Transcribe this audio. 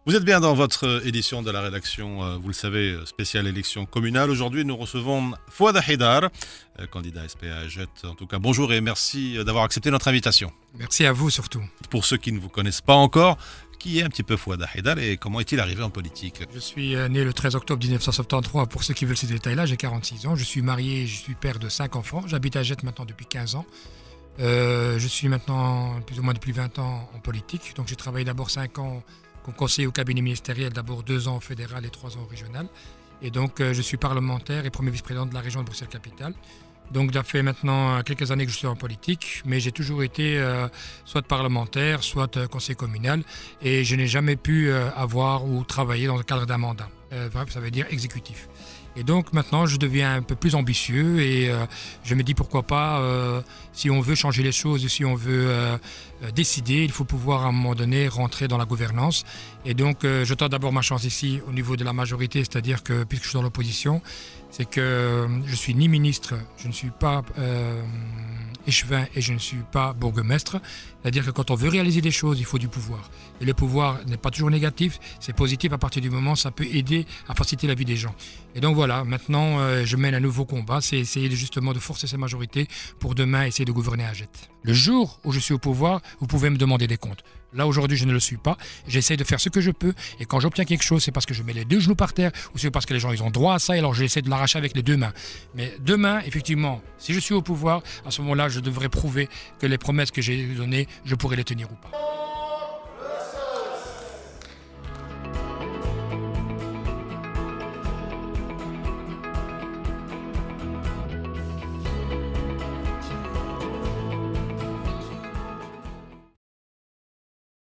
Vous êtes bien dans votre édition de la rédaction, vous le savez, spéciale élection communale. Aujourd'hui, nous recevons Fouad Haidar, candidat SPA à Jet. En tout cas, bonjour et merci d'avoir accepté notre invitation. Merci à vous surtout. Pour ceux qui ne vous connaissent pas encore, qui est un petit peu Fouad Haidar et comment est-il arrivé en politique? Je suis né le 13 octobre 1973. Pour ceux qui veulent ces détails-là, j'ai 46 ans. Je suis marié, je suis père de 5 enfants. J'habite à Jet maintenant depuis 15 ans. Je suis maintenant plus ou moins depuis 20 ans en politique. Donc j'ai travaillé d'abord 5 ans comme conseiller au cabinet ministériel, d'abord 2 ans au fédéral et 3 ans au régional. Et donc je suis parlementaire et premier vice-président de la région de Bruxelles-Capitale. Donc ça fait maintenant quelques années que je suis en politique, mais j'ai toujours été soit parlementaire, soit conseiller communal, et je n'ai jamais pu avoir ou travailler dans le cadre d'un mandat. Bref, ça veut dire exécutif. Et donc maintenant, je deviens un peu plus ambitieux et je me dis pourquoi pas, si on veut changer les choses, si on veut décider, il faut pouvoir à un moment donné rentrer dans la gouvernance. Et donc je tente d'abord ma chance ici au niveau de la majorité, c'est-à-dire que puisque je suis dans l'opposition, c'est que je suis ni ministre, je ne suis pas échevin et je ne suis pas bourgmestre. C'est-à-dire que quand on veut réaliser des choses, il faut du pouvoir. Et le pouvoir n'est pas toujours négatif, c'est positif à partir du moment où ça peut aider à faciliter la vie des gens. Et donc voilà, maintenant je mène un nouveau combat, c'est essayer justement de forcer ces majorités pour demain essayer de gouverner à Jet. Le jour où je suis au pouvoir, vous pouvez me demander des comptes. Là aujourd'hui je ne le suis pas, j'essaie de faire ce que je peux et quand j'obtiens quelque chose c'est parce que je mets les 2 genoux par terre ou c'est parce que les gens ils ont droit à ça et alors j'essaie de l'arracher avec les 2 mains. Mais demain effectivement, si je suis au pouvoir, à ce moment-là je devrais prouver que les promesses que j'ai données, je pourrais les tenir ou pas.